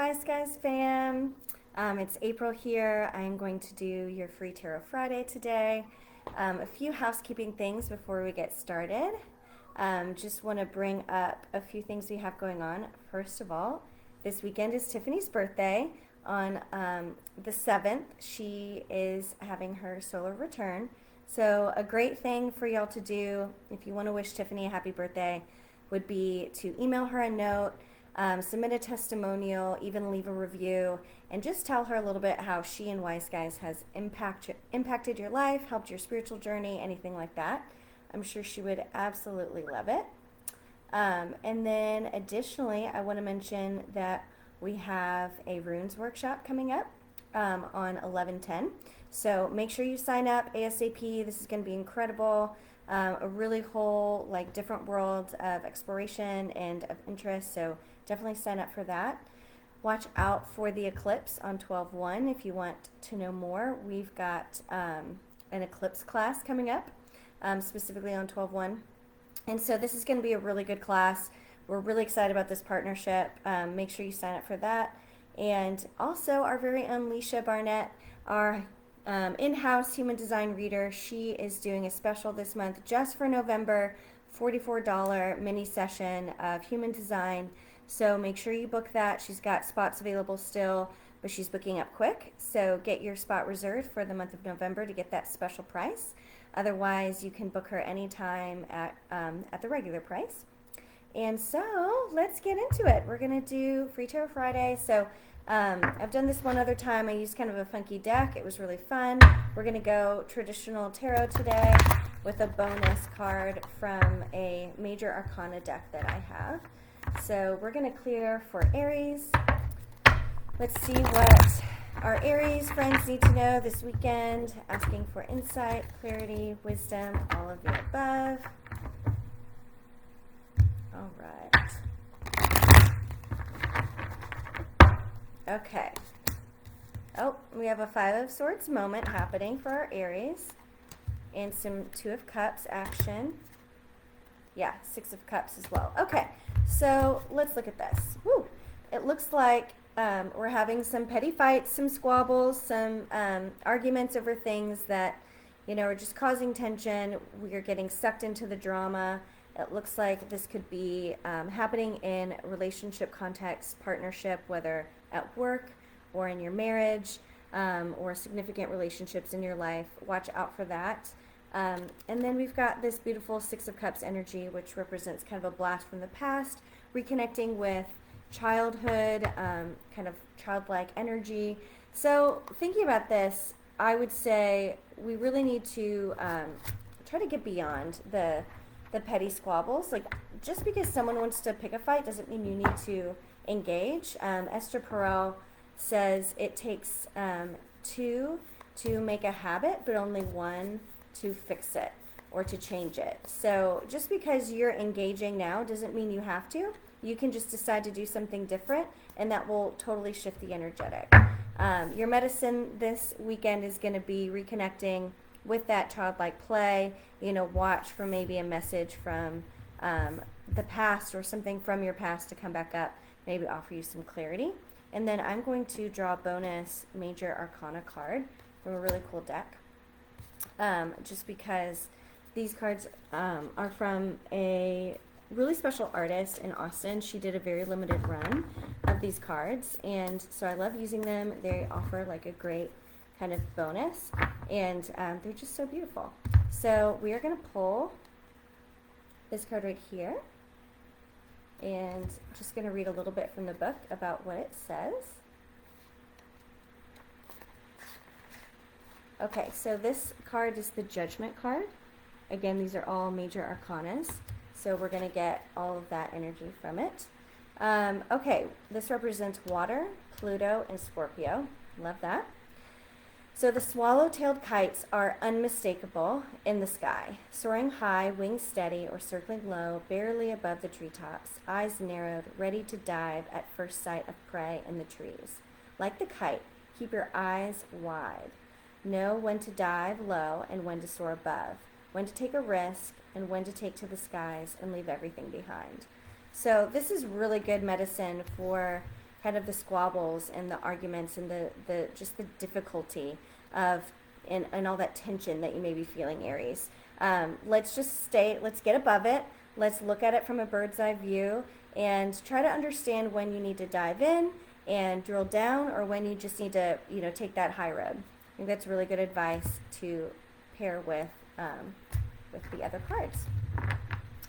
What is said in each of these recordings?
Wise Guys fam. It's April here. I'm going to do your free Tarot Friday today. A few housekeeping things before we get started. Just want to bring up a few things we have going on. First of all, this weekend is Tiffany's birthday. On the 7th, she is having her solar return. So a great thing for y'all to do if you want to wish Tiffany a happy birthday would be to email her a note, submit a testimonial, even leave a review, and just tell her a little bit how she and Wise Guys has impacted your life, helped your spiritual journey, anything like that. I'm sure she would absolutely love it. And then additionally, I want to mention that we have a runes workshop coming up on 11/10. So make sure you sign up ASAP. This is going to be incredible. A really whole, different world of exploration and of interest. So definitely sign up for that. Watch out for the eclipse on 12/1 if you want to know more. We've got an eclipse class coming up, specifically on 12/1. And so this is going to be a really good class. We're really excited about this partnership. Make sure you sign up for that. And also our very own Leisha Barnett, our in-house human design reader. She is doing a special this month just for November, $44 mini session of human design. So make sure you book that. She's got spots available still, but she's booking up quick. So get your spot reserved for the month of November to get that special price. Otherwise, you can book her anytime at the regular price. And so let's get into it. We're going to do Free Tarot Friday. So I've done this one other time. I used kind of a funky deck. It was really fun. We're going to go traditional tarot today with a bonus card from a major arcana deck that I have. So we're going to clear for Aries. Let's see what our Aries friends need to know this weekend. Asking for insight, clarity, wisdom, all of the above. All right. Okay. Oh, we have a Five of Swords moment happening for our Aries. And some Two of Cups action. Yeah, Six of Cups as well. Okay, so let's look at this. Woo. It looks like we're having some petty fights, some squabbles, some arguments over things that, are just causing tension. We are getting sucked into the drama. It looks like this could be happening in relationship context, partnership, whether at work or in your marriage or significant relationships in your life. Watch out for that. And then we've got this beautiful Six of Cups energy, which represents kind of a blast from the past, reconnecting with childhood, kind of childlike energy. So thinking about this, I would say we really need to try to get beyond the petty squabbles. Just because someone wants to pick a fight doesn't mean you need to engage. Esther Perel says it takes two to make a habit, but only one to fix it or to change it. So just because you're engaging now doesn't mean you have to. You can just decide to do something different, and that will totally shift the energetic. Your medicine this weekend is going to be reconnecting with that childlike play. Watch for maybe a message from the past or something from your past to come back up, maybe offer you some clarity. And then I'm going to draw a bonus major arcana card from a really cool deck. Just because these cards are from a really special artist in Austin. She did a very limited run of these cards, and so I love using them. They offer a great kind of bonus, and they're just so beautiful. So we are going to pull this card right here, and just going to read a little bit from the book about what it says. Okay, so this card is the Judgment card. Again, these are all major arcanas, so we're going to get all of that energy from it. Okay, this represents water, Pluto, and Scorpio. Love that. So the swallow-tailed kites are unmistakable in the sky, soaring high, wings steady, or circling low, barely above the treetops, eyes narrowed, ready to dive at first sight of prey in the trees. Like the kite, keep your eyes wide. Know when to dive low and when to soar above, when to take a risk and when to take to the skies and leave everything behind. So this is really good medicine for kind of the squabbles and the arguments and the just the difficulty of and all that tension that you may be feeling, Aries. Let's get above it. Let's look at it from a bird's eye view and try to understand when you need to dive in and drill down, or when you just need to, take that high road. I think that's really good advice to pair with the other cards.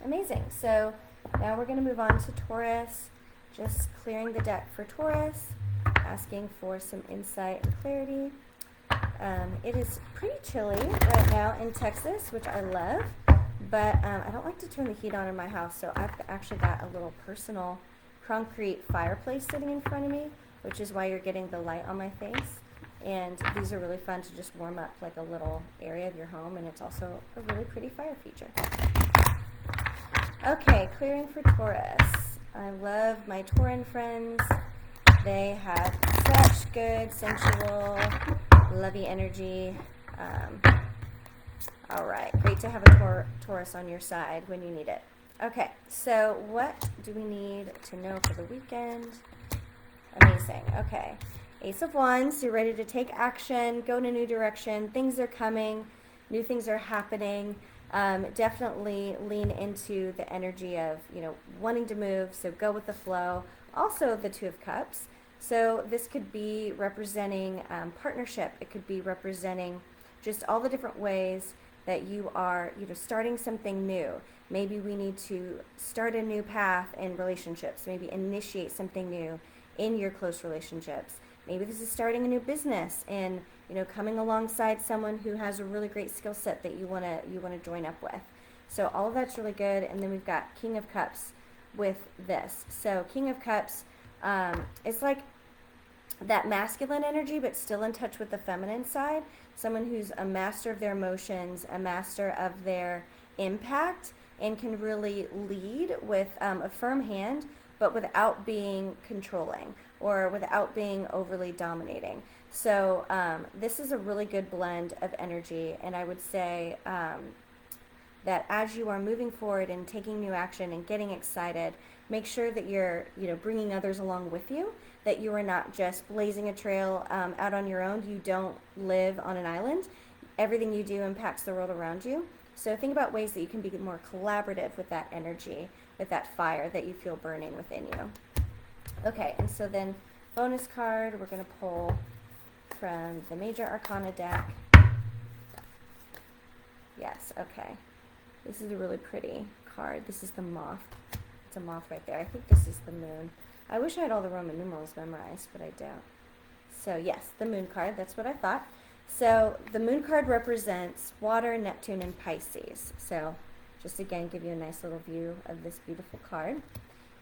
Amazing. So now we're going to move on to Taurus. Just clearing the deck for Taurus, asking for some insight and clarity. It is pretty chilly right now in Texas, which I love, but I don't like to turn the heat on in my house, so I've actually got a little personal concrete fireplace sitting in front of me, which is why you're getting the light on my face. And these are really fun to just warm up like a little area of your home, and it's also a really pretty fire feature. Okay, clearing for Taurus. I love my Tauran friends. They have such good, sensual, lovey energy. All right, great to have a Taurus on your side when you need it. Okay, so what do we need to know for the weekend? Amazing. Okay, Ace of Wands, you're ready to take action, go in a new direction. Things are coming, new things are happening. Definitely lean into the energy of, wanting to move, so go with the flow. Also, the Two of Cups. So this could be representing partnership. It could be representing just all the different ways that you are, starting something new. Maybe we need to start a new path in relationships. Maybe initiate something new in your close relationships. Maybe this is starting a new business and, coming alongside someone who has a really great skill set that you want to join up with. So all of that's really good. And then we've got King of Cups with this. So King of Cups, it's like that masculine energy, but still in touch with the feminine side. Someone who's a master of their emotions, a master of their impact, and can really lead with a firm hand, but without being controlling or without being overly dominating. So this is a really good blend of energy, and I would say that as you are moving forward and taking new action and getting excited, make sure that you're, bringing others along with you, that you are not just blazing a trail out on your own. You don't live on an island. Everything you do impacts the world around you. So think about ways that you can be more collaborative with that energy, with that fire that you feel burning within you. Okay, and so then bonus card, we're going to pull from the Major Arcana deck. Yes, okay. This is a really pretty card. This is the moth. It's a moth right there. I think this is the moon. I wish I had all the Roman numerals memorized, but I don't. So yes, the moon card, that's what I thought. So the moon card represents water, Neptune, and Pisces. So just again, give you a nice little view of this beautiful card.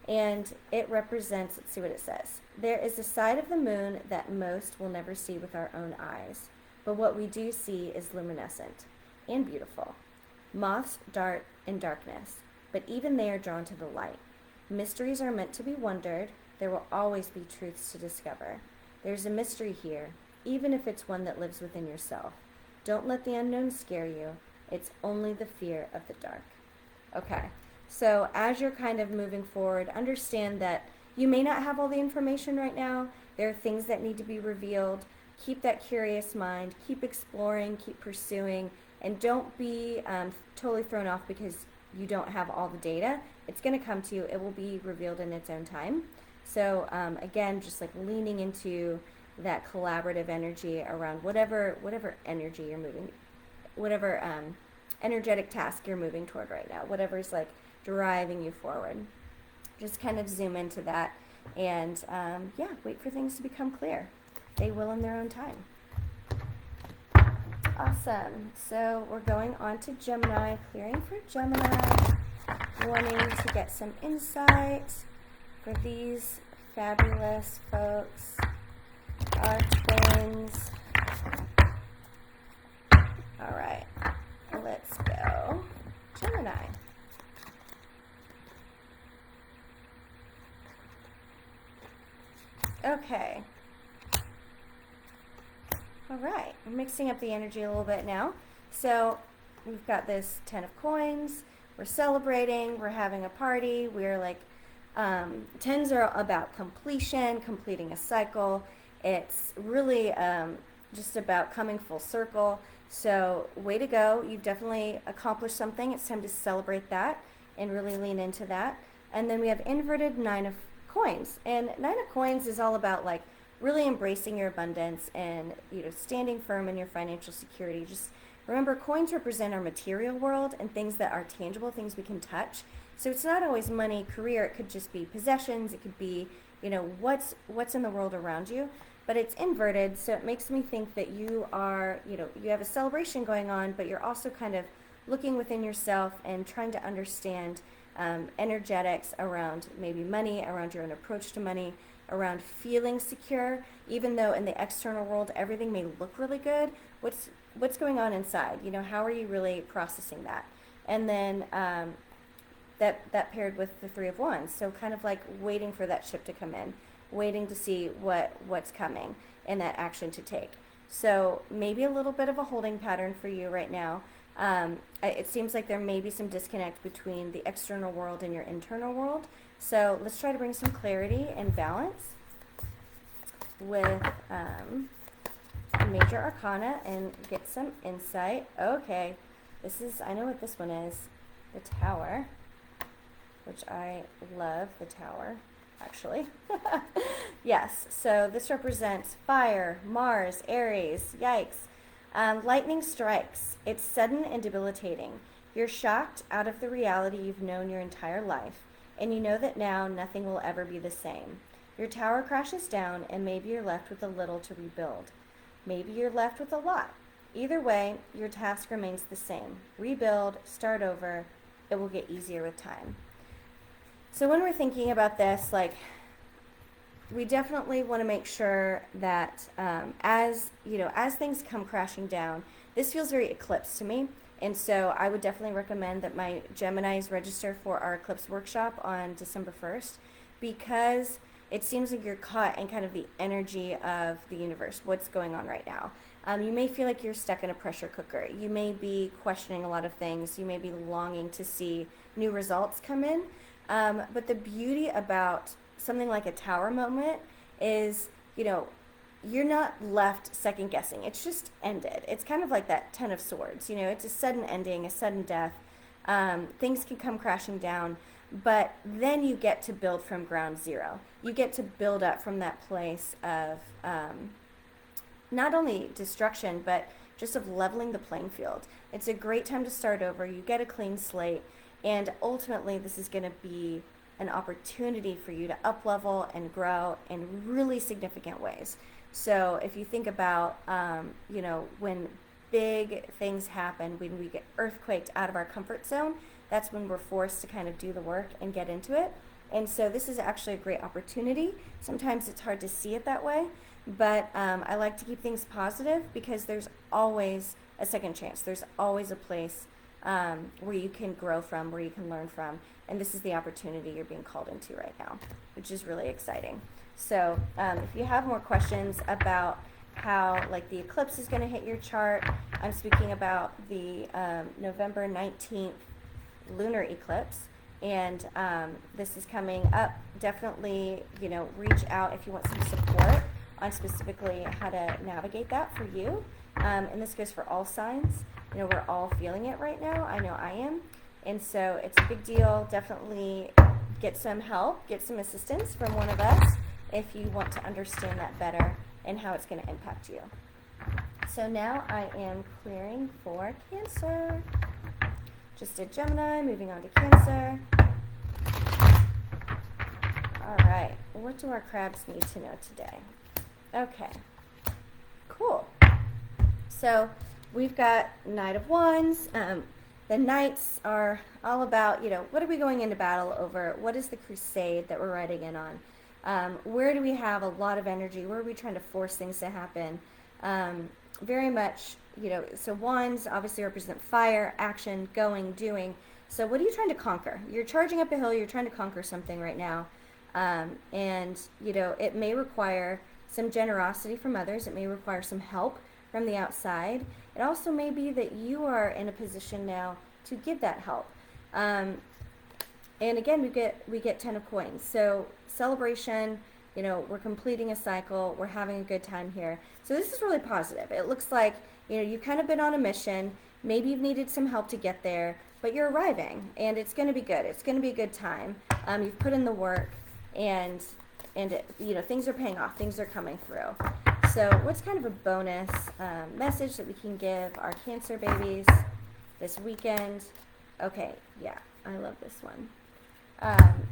And it represents, let's see what it says. There is a side of the moon that most will never see with our own eyes, but what we do see is luminescent and beautiful. Moths dart in darkness, but even they are drawn to the light. Mysteries are meant to be wondered. There will always be truths to discover. There's a mystery here, even if it's one that lives within yourself. Don't let the unknown scare you. It's only the fear of the dark. Okay, so as you're kind of moving forward, understand that you may not have all the information right now. There are things that need to be revealed. Keep that curious mind. Keep exploring. Keep pursuing. And don't be totally thrown off because you don't have all the data. It's going to come to you. It will be revealed in its own time. So again, just like leaning into that collaborative energy around whatever energy you're moving, whatever energetic task you're moving toward right now, whatever's like driving you forward. Just kind of zoom into that and wait for things to become clear. They will in their own time. Awesome. So we're going on to Gemini, clearing for Gemini, wanting to get some insight for these fabulous folks, our twins. All right, let's go. Gemini. Okay. All right, we're mixing up the energy a little bit now. So we've got this 10 of coins. We're celebrating. We're having a party. We're like Tens are about completion, completing a cycle. It's really just about coming full circle. So way to go. You've definitely accomplished something. It's time to celebrate that and really lean into that. And then we have inverted Nine of Coins. And Nine of Coins is all about like really embracing your abundance and, you know, standing firm in your financial security. Just remember, coins represent our material world and things that are tangible, things we can touch. So it's not always money, career. It could just be possessions. It could be, you know, what's in the world around you. But it's inverted, so it makes me think that you are, you know, you have a celebration going on, but you're also kind of looking within yourself and trying to understand energetics around maybe money, around your own approach to money, around feeling secure, even though in the external world everything may look really good. What's going on inside? You know, how are you really processing that? And then that paired with the Three of Wands, so kind of like waiting for that ship to come in, waiting to see what's coming and that action to take. So maybe a little bit of a holding pattern for you right now. It seems like there may be some disconnect between the external world and your internal world. So let's try to bring some clarity and balance with major arcana and get some insight. Okay, I know what this one is, the Tower, which I love the Tower, actually. Yes, so this represents fire, Mars, Aries, yikes. Lightning strikes. It's sudden and debilitating. You're shocked out of the reality you've known your entire life, and you know that now nothing will ever be the same. Your tower crashes down, and maybe you're left with a little to rebuild. Maybe you're left with a lot. Either way, your task remains the same. Rebuild, start over. It will get easier with time. So when we're thinking about this, like, we definitely want to make sure that as things come crashing down, this feels very eclipse to me. And so I would definitely recommend that my Geminis register for our eclipse workshop on December 1st, because it seems like you're caught in kind of the energy of the universe, what's going on right now. You may feel like you're stuck in a pressure cooker. You may be questioning a lot of things. You may be longing to see new results come in. But the beauty about something like a Tower moment is, you know, you're not left second guessing. It's just ended. It's kind of like that Ten of Swords. You know, it's a sudden ending, a sudden death. Things can come crashing down, but then you get to build from ground zero. You get to build up from that place of not only destruction, but just of leveling the playing field. It's a great time to start over. You get a clean slate, and ultimately this is going to be an opportunity for you to up level and grow in really significant ways. So if you think about, when big things happen, when we get earthquaked out of our comfort zone, that's when we're forced to kind of do the work and get into it. And so this is actually a great opportunity. Sometimes it's hard to see it that way, but I like to keep things positive, because there's always a second chance. There's always a place where you can grow from, where you can learn from. And this is the opportunity you're being called into right now, which is really exciting. So if you have more questions about how like the eclipse is going to hit your chart, I'm speaking about the November 19th lunar eclipse. And this is coming up. Definitely, reach out if you want some support on specifically how to navigate that for you. And this goes for all signs. We're all feeling it right now. I know I am. And so it's a big deal. Definitely get some help, get some assistance from one of us if you want to understand that better and how it's going to impact you. So now I am clearing for Cancer. Just did Gemini, moving on to Cancer. All right, what do our crabs need to know today? Okay, cool. So we've got Knight of Wands. The Knights are all about, what are we going into battle over? What is the crusade that we're riding in on? Where do we have a lot of energy? Where are we trying to force things to happen? Very much, so Wands obviously represent fire, action, going, doing. So what are you trying to conquer? You're charging up a hill. You're trying to conquer something right now. And, it may require some generosity from others. It may require some help from the outside. It also may be that you are in a position now to give that help. And again, we get 10 of coins. So celebration, you know, we're completing a cycle, we're having a good time here. So this is really positive. It looks like, you know, you've kind of been on a mission. Maybe you've needed some help to get there, but you're arriving, and it's going to be good. It's going to be a good time. You've put in the work, and it, you know, things are paying off. Things are coming through. So what's kind of a bonus message that we can give our Cancer babies this weekend? Okay, yeah, I love this one.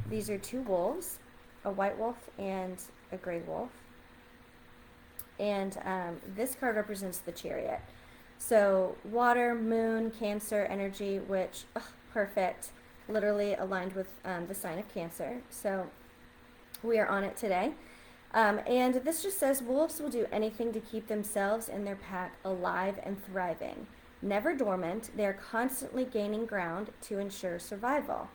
These are two wolves, a white wolf and a gray wolf. And this card represents the Chariot. So water, moon, Cancer energy, which, perfect, literally aligned with the sign of Cancer. So we are on it today. And this just says wolves will do anything to keep themselves and their pack alive and thriving. Never dormant, they are constantly gaining ground to ensure survival.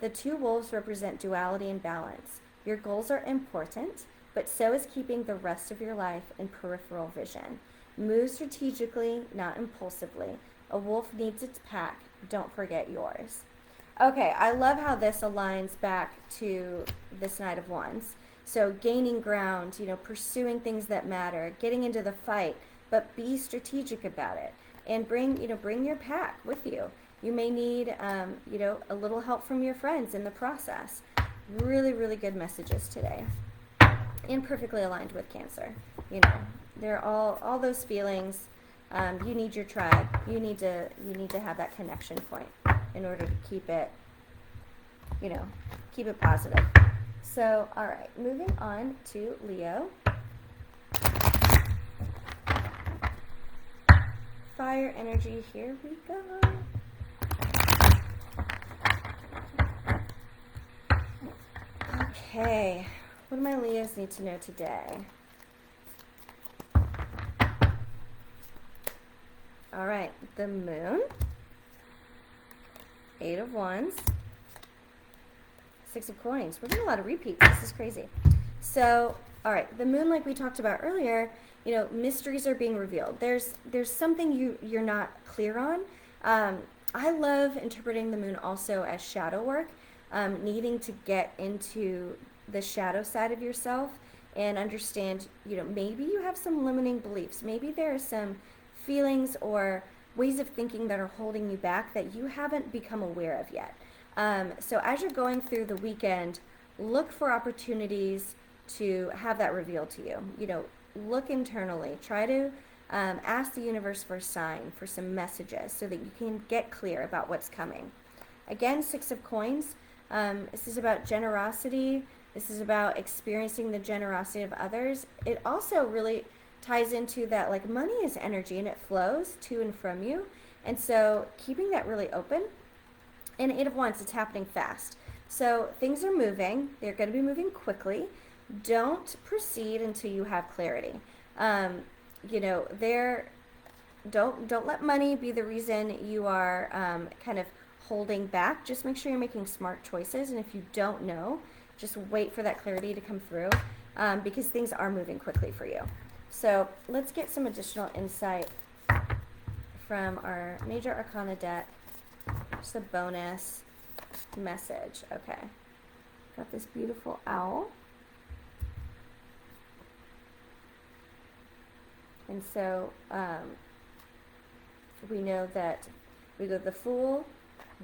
The two wolves represent duality and balance. Your goals are important, but so is keeping the rest of your life in peripheral vision. Move strategically, not impulsively. A wolf needs its pack. Don't forget yours. Okay, I love how this aligns back to this Knight of Wands. So gaining ground, you know, pursuing things that matter, getting into the fight, but be strategic about it. And bring your pack with you. You may need, you know, a little help from your friends in the process. Really, really good messages today. And perfectly aligned with Cancer. You know, they're all those feelings. You need your tribe. You need to have that connection point in order to keep it, you know, keep it positive. So, all right, moving on to Leo. Fire energy, here we go. Okay, what do my Leos need to know today? All right, the moon, 8 of Wands, 6 of Coins. We're getting a lot of repeats. This is crazy. So, all right, the moon, like we talked about earlier, you know, mysteries are being revealed. There's something you're not clear on. I love interpreting the moon also as shadow work, needing to get into the shadow side of yourself and understand, you know, maybe you have some limiting beliefs. Maybe there are some feelings or ways of thinking that are holding you back that you haven't become aware of yet. So as you're going through the weekend, look for opportunities to have that revealed to you. You know, look internally. Try to ask the universe for a sign, for some messages, so that you can get clear about what's coming. Again, 6 of Coins. This is about generosity. This is about experiencing the generosity of others. It also really ties into that, like, money is energy and it flows to and from you. And so keeping that really open. And 8 of Wands, it's happening fast. So things are moving. They're going to be moving quickly. Don't proceed until you have clarity. You know, don't let money be the reason you are kind of holding back. Just make sure you're making smart choices. And if you don't know, just wait for that clarity to come through, because things are moving quickly for you. So let's get some additional insight from our Major Arcana deck. Just a bonus message. Okay. Got this beautiful owl. And so we know that we go the Fool,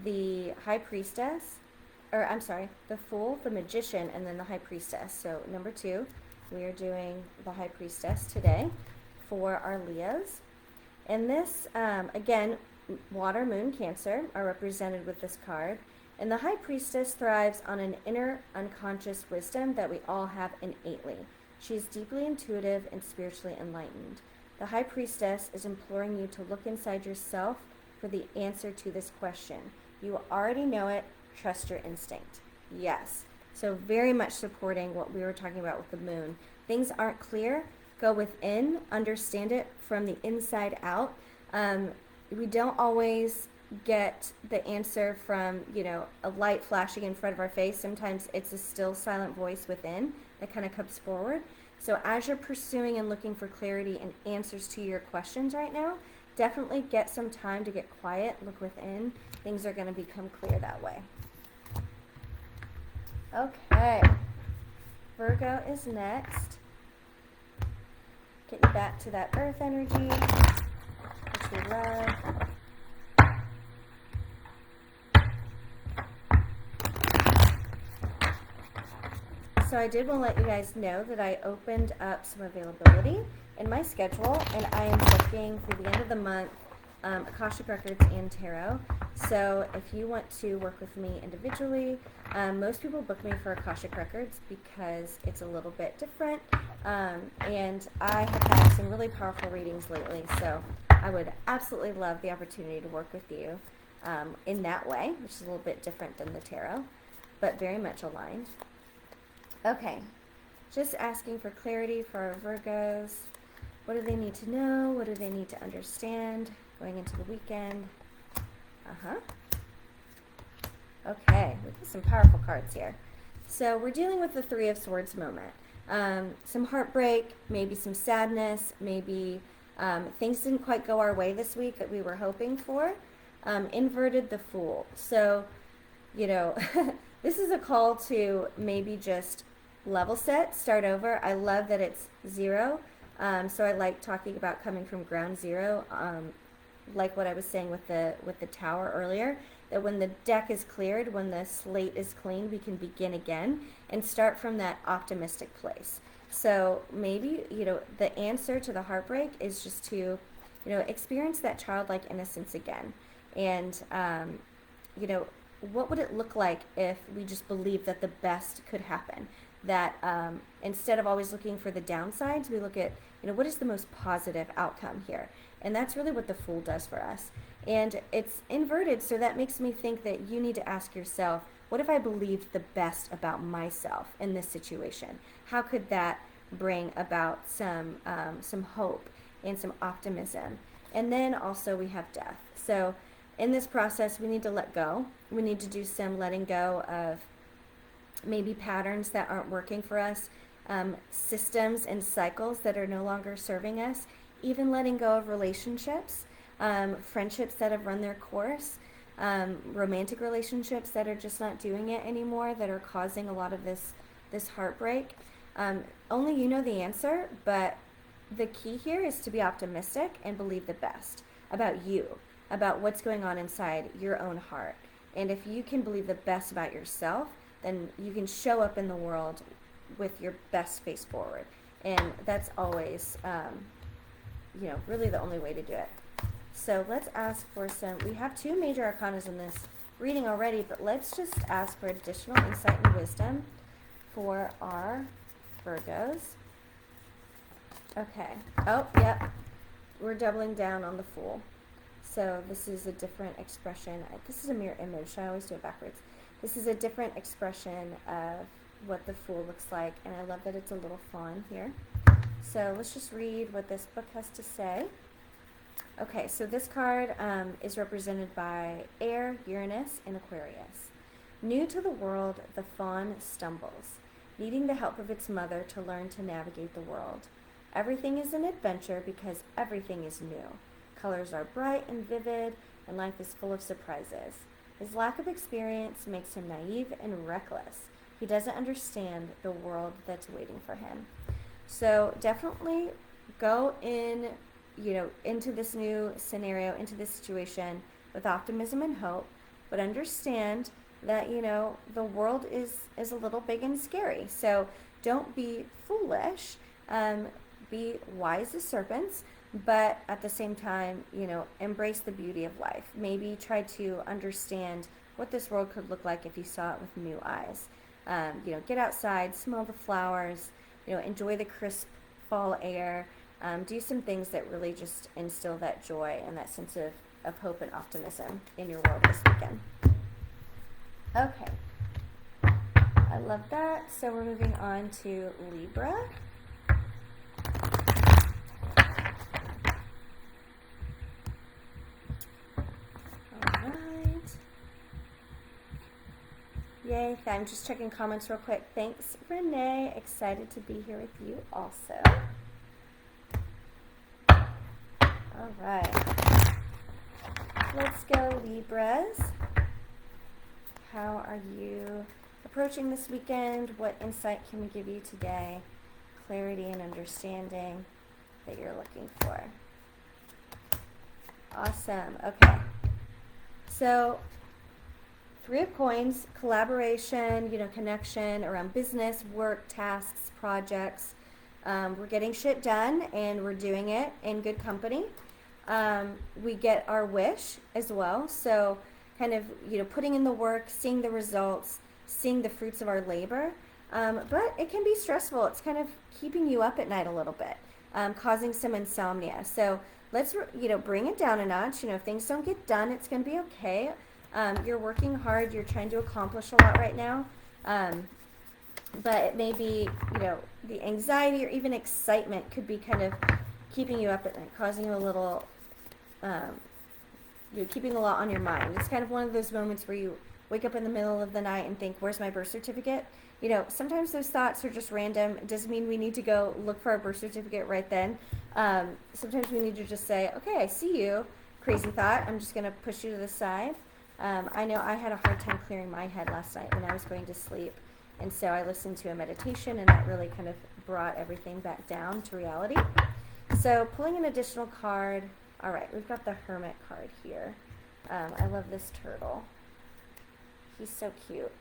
the High Priestess, or I'm sorry, the Fool, the Magician, and then the High Priestess. So number 2, we are doing the High Priestess today for our Leos. And this, again, Water, Moon, Cancer are represented with this card. And the High Priestess thrives on an inner unconscious wisdom that we all have innately. She is deeply intuitive and spiritually enlightened. The High Priestess is imploring you to look inside yourself for the answer to this question. You already know it. Trust your instinct. Yes. So very much supporting what we were talking about with the moon. Things aren't clear. Go within. Understand it from the inside out. We don't always get the answer from, you know, a light flashing in front of our face. Sometimes it's a still silent voice within that kind of comes forward. So as you're pursuing and looking for clarity and answers to your questions right now, definitely get some time to get quiet, look within. Things are going to become clear that way. Okay, Virgo is next. Get you back to that earth energy, which we love. So I did want to let you guys know that I opened up some availability in my schedule, and I am booking through the end of the month Akashic Records and Tarot. So if you want to work with me individually, most people book me for Akashic Records because it's a little bit different, and I have had some really powerful readings lately, so I would absolutely love the opportunity to work with you in that way, which is a little bit different than the tarot, but very much aligned. Okay, just asking for clarity for our Virgos. What do they need to know? What do they need to understand going into the weekend? Okay, we have some powerful cards here. So we're dealing with the Three of Swords moment. Some heartbreak, maybe some sadness, maybe things didn't quite go our way this week that we were hoping for. Inverted the Fool. So, you know, this is a call to maybe just level set, start over. I love that it's 0. So I like talking about coming from ground zero, like what I was saying with the tower earlier, that when the deck is cleared, when the slate is clean, we can begin again and start from that optimistic place. So maybe, you know, the answer to the heartbreak is just to, you know, experience that childlike innocence again. And, you know, what would it look like if we just believed that the best could happen? That instead of always looking for the downsides, we look at, you know, what is the most positive outcome here? And that's really what the Fool does for us. And it's inverted, so that makes me think that you need to ask yourself, what if I believed the best about myself in this situation? How could that bring about some hope and some optimism? And then also we have death. So in this process, we need to let go. We need to do some letting go of maybe patterns that aren't working for us, systems and cycles that are no longer serving us, even letting go of relationships, friendships that have run their course, romantic relationships that are just not doing it anymore, that are causing a lot of this heartbreak. Only you know the answer, but the key here is to be optimistic and believe the best about you, about what's going on inside your own heart. And if you can believe the best about yourself, then you can show up in the world with your best face forward. And that's always, you know, really the only way to do it. So let's ask for some, we have 2 major arcanas in this reading already, but let's just ask for additional insight and wisdom for our Virgos. Okay. Oh, yep. We're doubling down on the Fool. So this is a different expression. This is a mirror image, so I always do it backwards. This is a different expression of what the Fool looks like, and I love that it's a little fawn here. So let's just read what this book has to say. Okay, so this card is represented by Air, Uranus, and Aquarius. New to the world, the fawn stumbles, needing the help of its mother to learn to navigate the world. Everything is an adventure because everything is new. Colors are bright and vivid, and life is full of surprises. His lack of experience makes him naive and reckless. He doesn't understand the world that's waiting for him. So definitely go in, you know, into this new scenario, into this situation with optimism and hope, but understand that, you know, the world is a little big and scary. So don't be foolish. Be wise as serpents, but at the same time, you know, embrace the beauty of life. Maybe try to understand what this world could look like if you saw it with new eyes. You know, get outside, smell the flowers, you know, enjoy the crisp fall air. Do some things that really just instill that joy and that sense of hope and optimism in your world this weekend. Okay. I love that. So we're moving on to Libra. Yay, I'm just checking comments real quick. Thanks, Renee. Excited to be here with you also. All right. Let's go, Libras. How are you approaching this weekend. What insight can we give you today? Clarity and understanding that you're looking for. Awesome. Okay. So, Three of Coins, collaboration, connection around business, work, tasks, projects. We're getting shit done, and we're doing it in good company. We get our wish as well. So kind of, putting in the work, seeing the results, seeing the fruits of our labor. But it can be stressful. It's kind of keeping you up at night a little bit, causing some insomnia. So let's, bring it down a notch. If things don't get done, it's going to be okay. You're working hard. You're trying to accomplish a lot right now. But it may be, the anxiety or even excitement could be kind of keeping you up at night, causing you a little, keeping a lot on your mind. It's kind of one of those moments where you wake up in the middle of the night and think, where's my birth certificate? Sometimes those thoughts are just random. It doesn't mean we need to go look for our birth certificate right then. Sometimes we need to just say, okay, I see you, crazy thought. I'm just going to push you to the side. I know I had a hard time clearing my head last night when I was going to sleep. And so I listened to a meditation, and that really kind of brought everything back down to reality. So pulling an additional card. All right, we've got the Hermit card here. I love this turtle. He's so cute.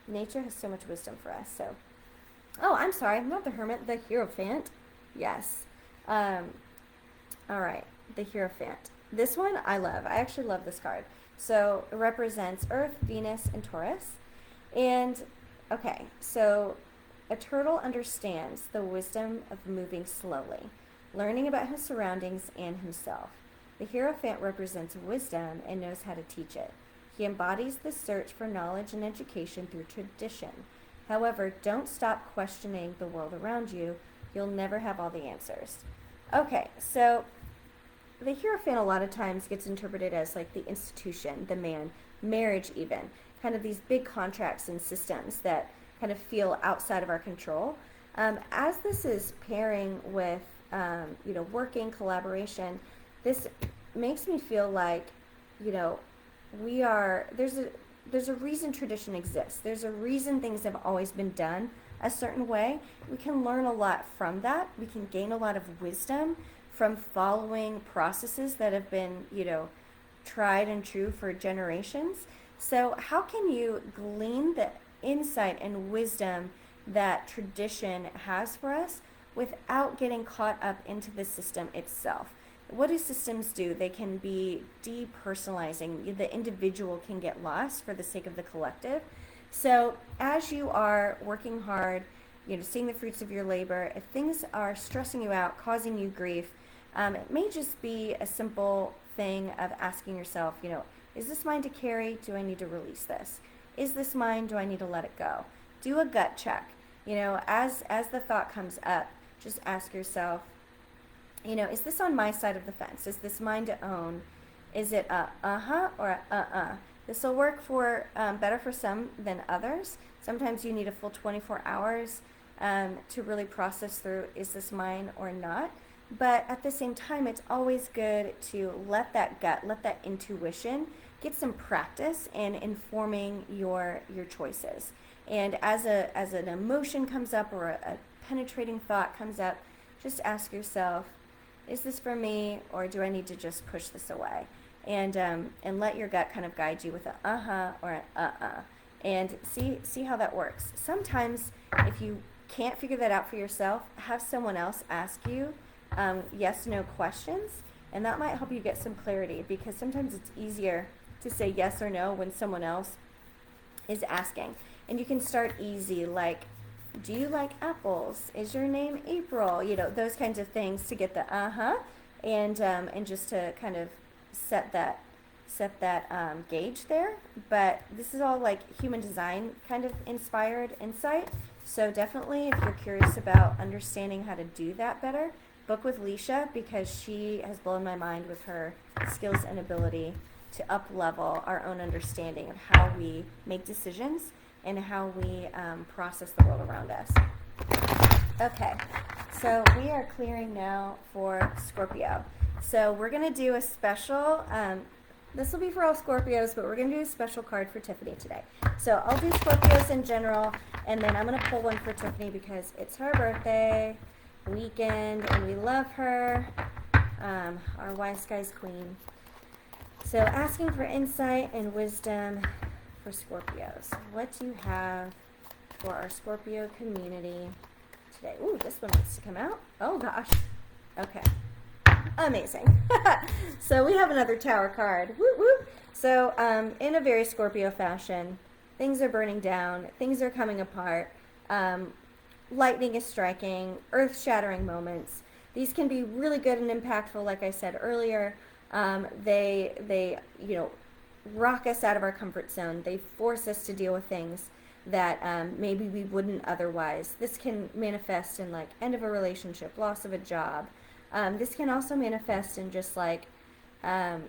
Nature has so much wisdom for us. So, oh, I'm sorry, not the Hermit, the Hierophant. Yes. All right, the Hierophant. This one I love. I actually love this card. So it represents Earth, Venus, and Taurus. And, okay, so a turtle understands the wisdom of moving slowly, learning about his surroundings and himself. The Hierophant represents wisdom and knows how to teach it. He embodies the search for knowledge and education through tradition. However, don't stop questioning the world around you. You'll never have all the answers. Okay, so the Hierophant a lot of times gets interpreted as like the institution, the man, marriage even, kind of these big contracts and systems that kind of feel outside of our control. As this is pairing with, working, collaboration, this makes me feel like, there's a reason tradition exists. There's a reason things have always been done a certain way. We can learn a lot from that. We can gain a lot of wisdom from following processes that have been, tried and true for generations. So how can you glean the insight and wisdom that tradition has for us without getting caught up into the system itself? What do systems do? They can be depersonalizing. The individual can get lost for the sake of the collective. So as you are working hard, seeing the fruits of your labor, if things are stressing you out, causing you grief, it may just be a simple thing of asking yourself, is this mine to carry? Do I need to release this? Is this mine? Do I need to let it go? Do a gut check. As the thought comes up, just ask yourself, is this on my side of the fence? Is this mine to own? Is it a uh-huh or a uh-uh? This will work for better for some than others. Sometimes you need a full 24 hours to really process through, is this mine or not? But at the same time, it's always good to let that gut, let that intuition get some practice in informing your choices. And as an emotion comes up or a penetrating thought comes up, just ask yourself, is this for me, or do I need to just push this away? And let your gut kind of guide you with a uh-huh or an uh-uh. And see how that works. Sometimes if you can't figure that out for yourself, have someone else ask you yes/no questions, and that might help you get some clarity, because sometimes it's easier to say yes or no when someone else is asking. And you can start easy, like, do you like apples? Is your name April? Those kinds of things to get the uh-huh, and just to kind of set that gauge there. But this is all like human design kind of inspired insight. So definitely, if you're curious about understanding how to do that better, book with Leisha, because she has blown my mind with her skills and ability to up-level our own understanding of how we make decisions and how we process the world around us. Okay, so we are clearing now for Scorpio. So we're going to do a special This will be for all Scorpios, but we're going to do a special card for Tiffany today. So I'll do Scorpios in general, and then I'm going to pull one for Tiffany because it's her birthday weekend, and we love her, our Wise Skies Queen. So asking for insight and wisdom for Scorpios. What do you have for our Scorpio community today? Ooh, this one wants to come out. Oh, gosh. Okay. Amazing. So we have another Tower card. Woo woo. So in a very Scorpio fashion, things are burning down, things are coming apart, lightning is striking, earth-shattering moments. These can be really good and impactful, like I said earlier. They rock us out of our comfort zone. They force us to deal with things that maybe we wouldn't otherwise. This can manifest in like end of a relationship, loss of a job. This can also manifest in just like, I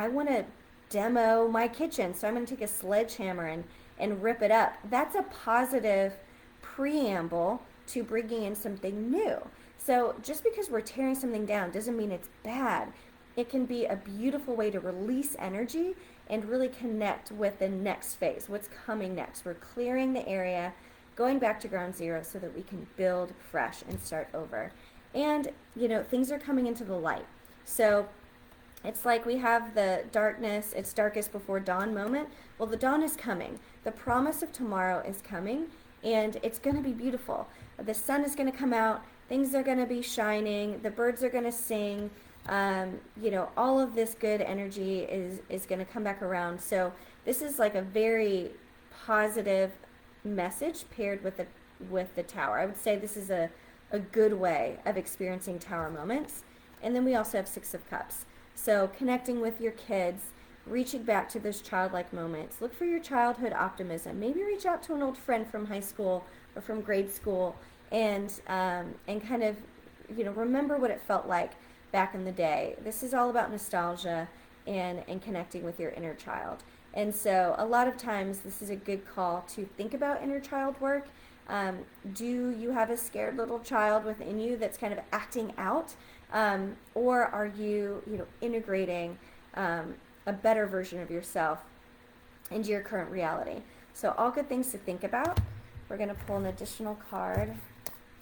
want to demo my kitchen, so I'm going to take a sledgehammer and rip it up. That's a positive preamble to bringing in something new. So just because we're tearing something down doesn't mean it's bad. It can be a beautiful way to release energy and really connect with the next phase, what's coming next. We're clearing the area, going back to ground zero so that we can build fresh and start over. And, things are coming into the light. So it's like we have the darkness, it's darkest before dawn moment. Well, the dawn is coming. The promise of tomorrow is coming, and it's going to be beautiful. The sun is going to come out, things are going to be shining, the birds are going to sing, all of this good energy is going to come back around. So this is like a very positive message paired with the Tower. I would say this is a good way of experiencing Tower moments. And then we also have Six of Cups. So connecting with your kids, reaching back to those childlike moments. Look for your childhood optimism. Maybe reach out to an old friend from high school or from grade school and kind of, remember what it felt like back in the day. This is all about nostalgia and connecting with your inner child. And so a lot of times this is a good call to think about inner child work. Do you have a scared little child within you that's kind of acting out? Or are you, integrating a better version of yourself into your current reality? So all good things to think about. We're going to pull an additional card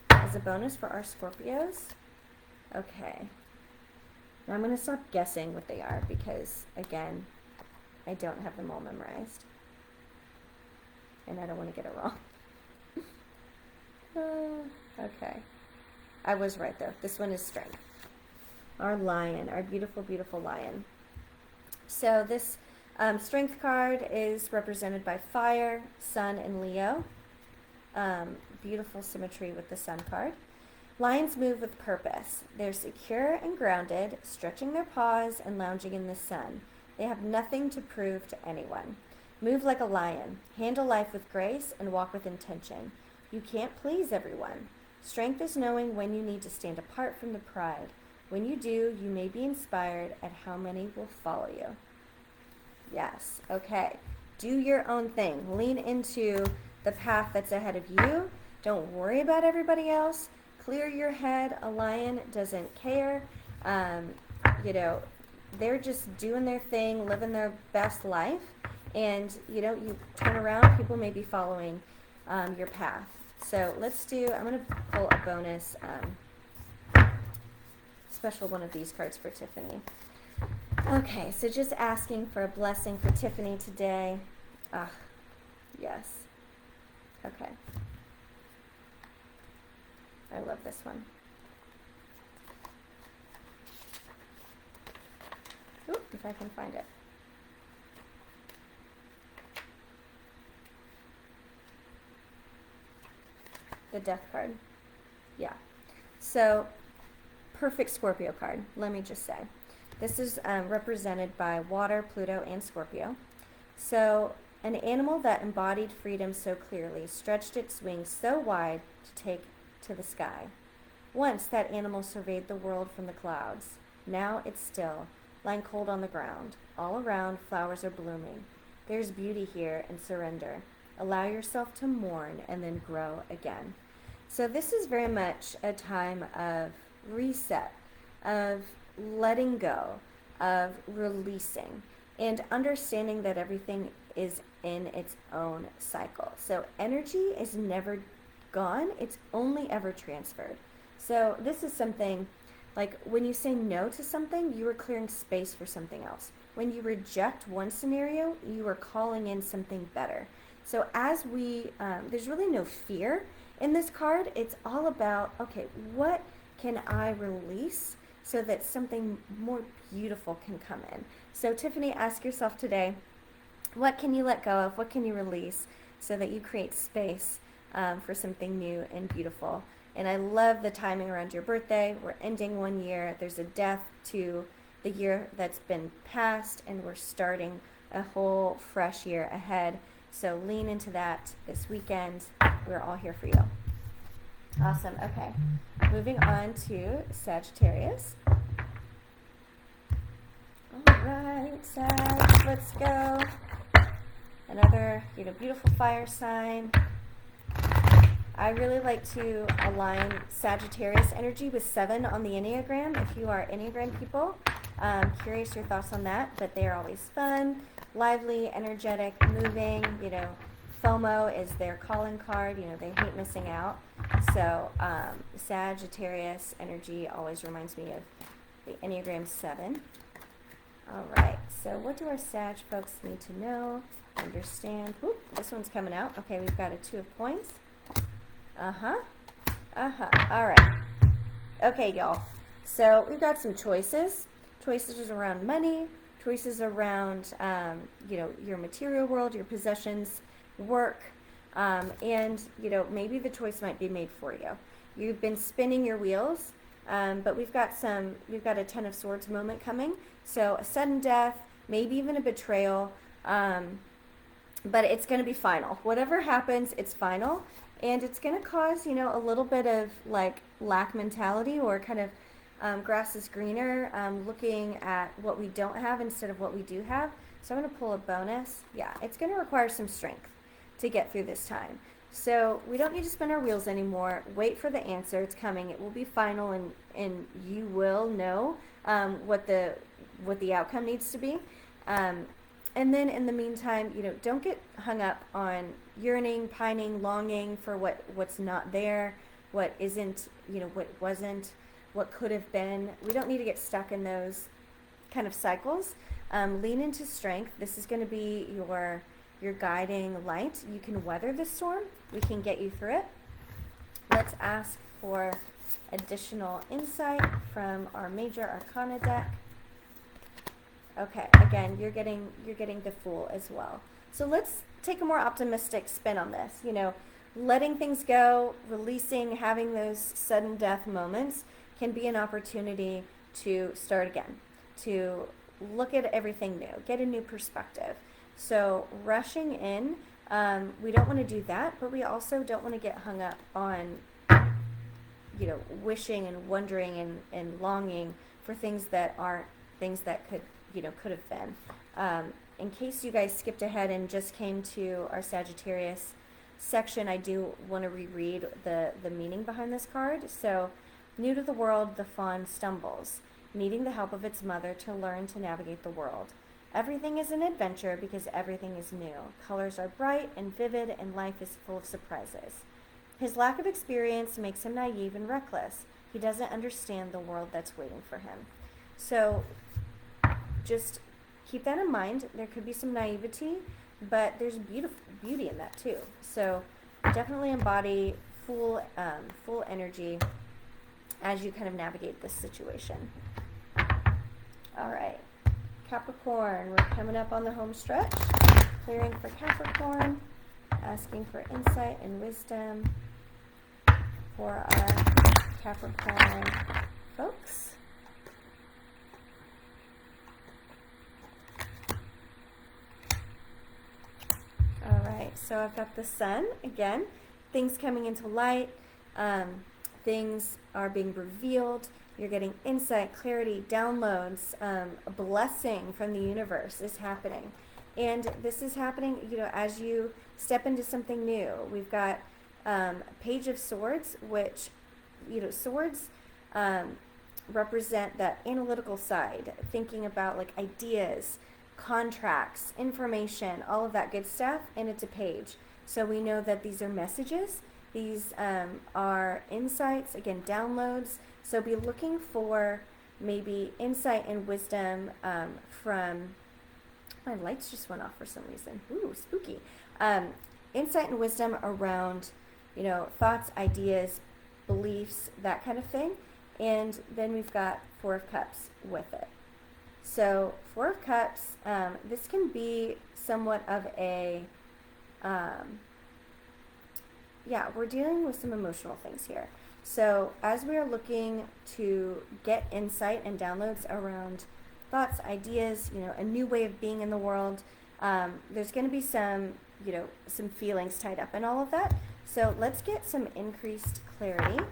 as a bonus for our Scorpios. Okay. Now I'm going to stop guessing what they are because, again, I don't have them all memorized. And I don't want to get it wrong. Okay. I was right though. This one is Strength. Our lion, our beautiful, beautiful lion. So this Strength card is represented by Fire, Sun, and Leo. Beautiful symmetry with the Sun card. Lions move with purpose. They're secure and grounded, stretching their paws and lounging in the sun. They have nothing to prove to anyone. Move like a lion. Handle life with grace and walk with intention. You can't please everyone. Strength is knowing when you need to stand apart from the pride. When you do, you may be inspired at how many will follow you. Yes, okay. Do your own thing. Lean into the path that's ahead of you. Don't worry about everybody else. Clear your head. A lion doesn't care. They're just doing their thing, living their best life. And, you turn around, people may be following your path. So I'm going to pull a bonus special one of these cards for Tiffany. Okay, so just asking for a blessing for Tiffany today. Yes. Okay. I love this one. Ooh, if I can find it. The Death card. Yeah. So, perfect Scorpio card, let me just say. This is represented by Water, Pluto, and Scorpio. So, an animal that embodied freedom so clearly stretched its wings so wide to take to the sky. Once that animal surveyed the world from the clouds. Now it's still, lying cold on the ground. All around, flowers are blooming. There's beauty here and surrender. Allow yourself to mourn and then grow again. So this is very much a time of reset, of letting go, of releasing. and understanding that everything is in its own cycle. So energy is never gone, it's only ever transferred. So this is something like when you say no to something, you are clearing space for something else. When you reject one scenario, you are calling in something better. So as there's really no fear in this card. It's all about, okay, what can I release so that something more beautiful can come in? So Tiffany, ask yourself today, what can you let go of? What can you release so that you create space for something new and beautiful? And I love the timing around your birthday. We're ending one year. There's a death to the year that's been passed, and we're starting a whole fresh year ahead. So lean into that this weekend. We're all here for you. Awesome. Okay. Moving on to Sagittarius. All right, Sag, let's go. Another, beautiful fire sign. I really like to align Sagittarius energy with 7 on the Enneagram. If you are Enneagram people, curious your thoughts on that, but they are always fun, lively, energetic, moving. FOMO is their calling card. They hate missing out. So Sagittarius energy always reminds me of the Enneagram 7. All right, so what do our Sag folks need to know, understand? Ooh, this one's coming out. Okay, we've got a 2 of coins. All right. Okay, y'all. So we've got some choices. Choices around money, choices around, your material world, your possessions, work, and, maybe the choice might be made for you. You've been spinning your wheels, but we've got a 10 of Swords moment coming. So a sudden death, maybe even a betrayal, but it's going to be final. Whatever happens, it's final. And it's going to cause, a little bit of like lack mentality, or kind of grass is greener, looking at what we don't have instead of what we do have. So I'm going to pull a bonus. Yeah, it's going to require some strength to get through this time. So we don't need to spin our wheels anymore. Wait for the answer. It's coming. It will be final, and you will know what the outcome needs to be. And then in the meantime, don't get hung up on yearning, pining, longing for what's not there, what isn't, what wasn't, what could have been. We don't need to get stuck in those kind of cycles. Lean into strength. This is going to be your guiding light. You can weather the storm. We can get you through it. Let's ask for additional insight from our major arcana deck. Okay, again, you're getting the Fool as well. So let's take a more optimistic spin on this. Letting things go, releasing, having those sudden death moments can be an opportunity to start again, to look at everything new, get a new perspective. So rushing in, we don't want to do that, but we also don't want to get hung up on, wishing and wondering and longing for things that aren't things that could have been. In case you guys skipped ahead and just came to our Sagittarius section, I do want to reread the meaning behind this card. So, new to the world, the fawn stumbles, needing the help of its mother to learn to navigate the world. Everything is an adventure because everything is new. Colors are bright and vivid, and life is full of surprises. His lack of experience makes him naive and reckless. He doesn't understand the world that's waiting for him. So, just keep that in mind. There could be some naivety, but there's beauty in that too. So definitely embody full energy as you kind of navigate this situation. All right, Capricorn, we're coming up on the home stretch. Clearing for Capricorn, asking for insight and wisdom for our Capricorn folks. So I've got the Sun again, things coming into light, things are being revealed, you're getting insight, clarity, downloads, a blessing from the universe is happening. And this is happening, as you step into something new. We've got Page of Swords, which, swords represent that analytical side, thinking about like ideas, contracts, information, all of that good stuff, and it's a page. So we know that these are messages. These are insights, again, downloads. So be looking for maybe insight and wisdom from, my lights just went off for some reason. Ooh, spooky. Insight and wisdom around, you know, thoughts, ideas, beliefs, that kind of thing. And then we've got Four of Cups with it. So Four of Cups, this can be somewhat of a, yeah, we're dealing with some emotional things here. So as we are looking to get insight and downloads around thoughts, ideas, you know, a new way of being in the world, there's going to be some, you know, some feelings tied up in all of that. So let's get some increased clarity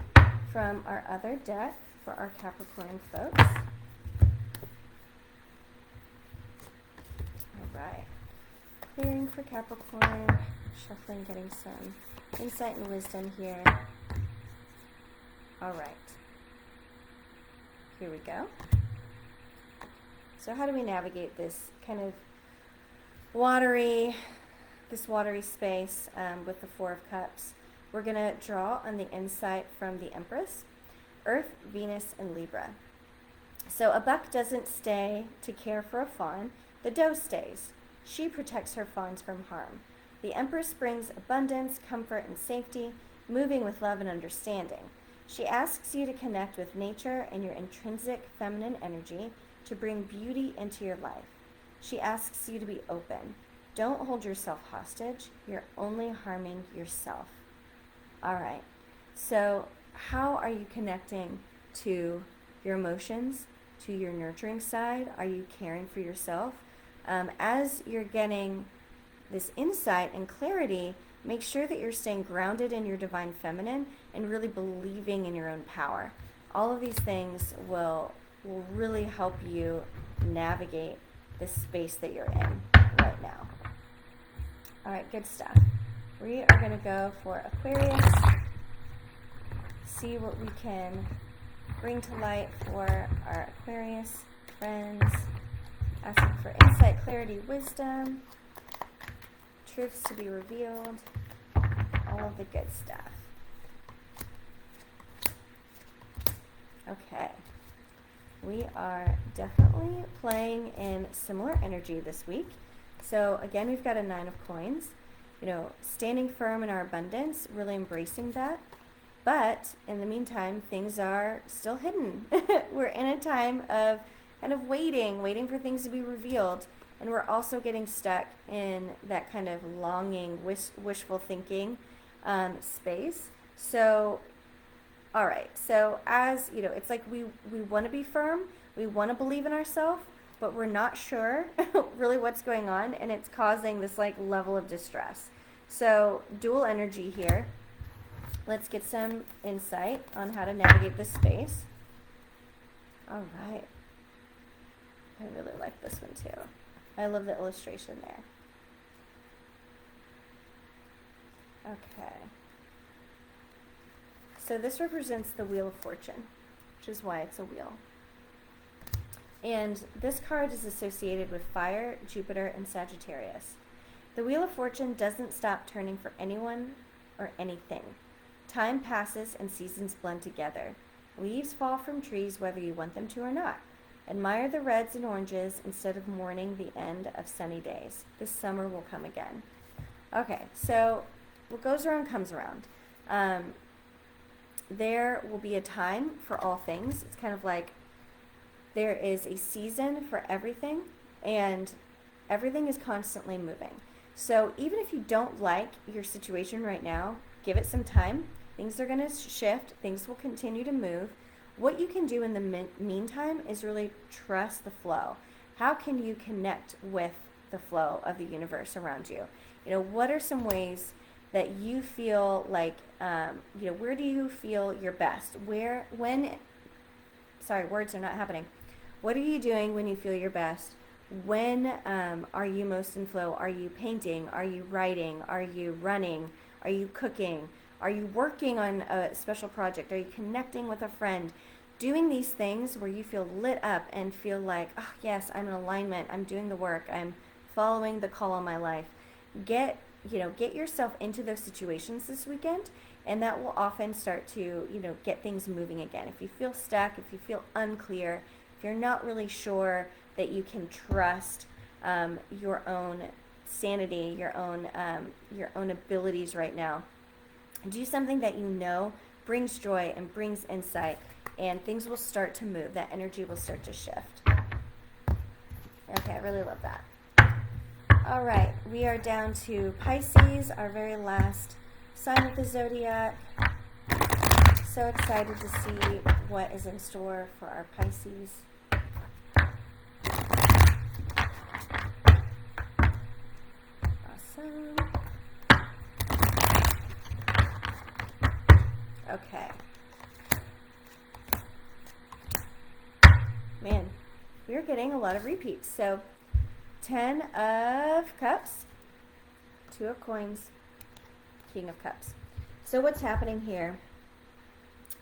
from our other deck for our Capricorn folks. All right. Clearing for Capricorn, shuffling, getting some insight and wisdom here. All right. Here we go. So how do we navigate this kind of watery space with the Four of Cups? We're going to draw on the insight from the Empress, Earth, Venus, and Libra. So a buck doesn't stay to care for a fawn. The doe stays. She protects her fawns from harm. The Empress brings abundance, comfort, and safety, moving with love and understanding. She asks you to connect with nature and your intrinsic feminine energy to bring beauty into your life. She asks you to be open. Don't hold yourself hostage. You're only harming yourself. All right. So how are you connecting to your emotions, to your nurturing side? Are you caring for yourself? As you're getting this insight and clarity, make sure that you're staying grounded in your divine feminine and really believing in your own power. All of these things will really help you navigate the space that you're in right now. All right, good stuff. We are going to go for Aquarius, see what we can bring to light for our Aquarius friends, asking for insight, clarity, wisdom, truths to be revealed, all of the good stuff. Okay. We are definitely playing in similar energy this week. So again, we've got a 9 of coins, you know, standing firm in our abundance, really embracing that. But in the meantime, things are still hidden. We're in a time of kind of waiting for things to be revealed. And we're also getting stuck in that kind of longing, wishful thinking space. So, all right. So as, you know, it's like we want to be firm. We want to believe in ourselves, but we're not sure really what's going on. And it's causing this like level of distress. So dual energy here. Let's get some insight on how to navigate this space. All right. I really like this one too. I love the illustration there. Okay. So this represents the Wheel of Fortune, which is why it's a wheel. And this card is associated with fire, Jupiter, and Sagittarius. The Wheel of Fortune doesn't stop turning for anyone or anything. Time passes and seasons blend together. Leaves fall from trees whether you want them to or not. Admire the reds and oranges instead of mourning the end of sunny days. This summer will come again. Okay, so what goes around comes around. There will be a time for all things. It's kind of like there is a season for everything, and everything is constantly moving. So even if you don't like your situation right now, give it some time. Things are going to shift. Things will continue to move. What you can do in the meantime is really trust the flow. How can you connect with the flow of the universe around you? You know, what are some ways that you feel like, where do you feel your best? Words are not happening. What are you doing when you feel your best? When are you most in flow? Are you painting? Are you writing? Are you running? Are you cooking? Are you working on a special project? Are you connecting with a friend? doing these things where you feel lit up and feel like, oh yes, I'm in alignment, I'm doing the work, I'm following the call on my life. Get yourself into those situations this weekend, and that will often start to, get things moving again. If you feel stuck, if you feel unclear, if you're not really sure that you can trust your own sanity, your own abilities right now, do something that brings joy and brings insight, and things will start to move. That energy will start to shift. Okay, I really love that. All right, we are down to Pisces, our very last sign of the zodiac. So excited to see what is in store for our Pisces. Awesome. Okay. Man, we're getting a lot of repeats. So 10 of Cups, 2 of Coins, King of Cups. So what's happening here?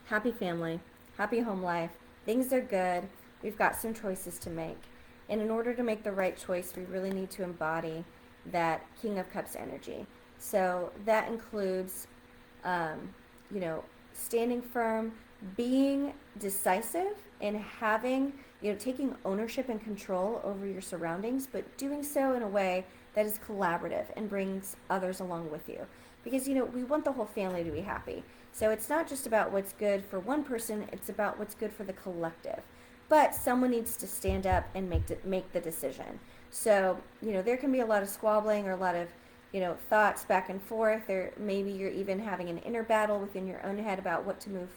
Happy family, happy home life. Things are good. We've got some choices to make. And in order to make the right choice, we really need to embody that King of Cups energy. So that includes, standing firm, being decisive, and having, taking ownership and control over your surroundings, but doing so in a way that is collaborative and brings others along with you. Because, we want the whole family to be happy. So it's not just about what's good for one person, it's about what's good for the collective. But someone needs to stand up and make the decision. So, there can be a lot of squabbling or a lot of, thoughts back and forth, or maybe you're even having an inner battle within your own head about what to move,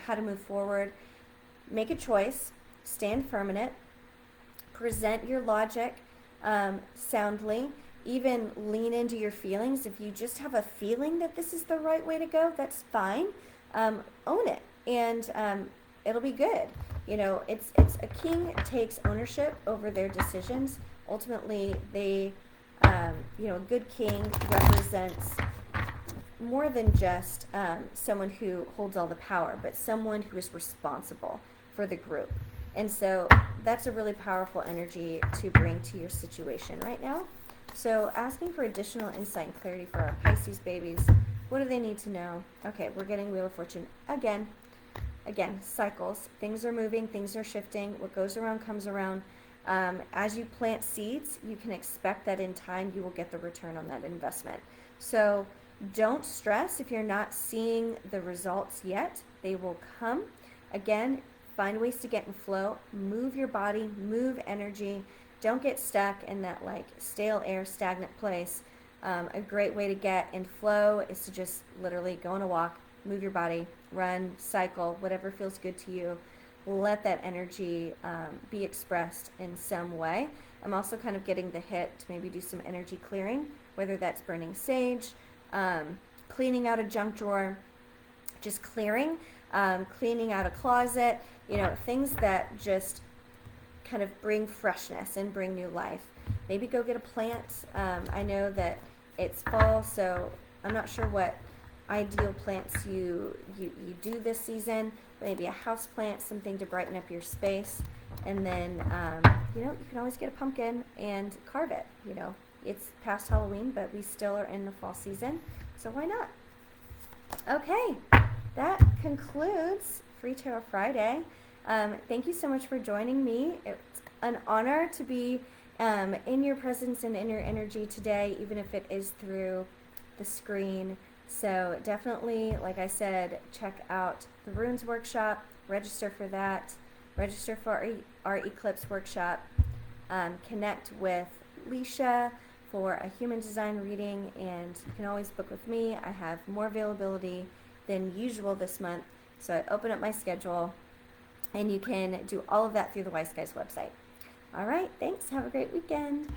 how to move forward. Make a choice, stand firm in it, present your logic soundly, even lean into your feelings. If you just have a feeling that this is the right way to go, that's fine. Own it, and it'll be good. It's a king takes ownership over their decisions. Ultimately, a good king represents more than just someone who holds all the power, but someone who is responsible for the group. And so that's a really powerful energy to bring to your situation right now. So asking for additional insight and clarity for our Pisces babies. What do they need to know? Okay, we're getting Wheel of Fortune again. Again, cycles. Things are moving, things are shifting. What goes around comes around. As you plant seeds, you can expect that in time you will get the return on that investment. So don't stress if you're not seeing the results yet. They will come. Again, find ways to get in flow. Move your body, move energy. Don't get stuck in that stale air, stagnant place. A great way to get in flow is to just literally go on a walk, move your body, run, cycle, whatever feels good to you. Let that energy be expressed in some way. I'm also kind of getting the hit to maybe do some energy clearing, whether that's burning sage, cleaning out a junk drawer, just clearing, cleaning out a closet, things that just kind of bring freshness and bring new life. Maybe go get a plant. I know that it's fall, so I'm not sure what ideal plants you do this season. Maybe a house plant, something to brighten up your space. And then, you can always get a pumpkin and carve it. It's past Halloween, but we still are in the fall season, so why not? Okay, that concludes Free Tarot Friday. Thank you so much for joining me. It's an honor to be in your presence and in your energy today, even if it is through the screen. So definitely, like I said, check out the Runes Workshop, register for that, register for our Eclipse Workshop, connect with Leisha for a human design reading, and you can always book with me. I have more availability than usual this month, so I open up my schedule, and you can do all of that through the Wise Guys website. All right, thanks. Have a great weekend.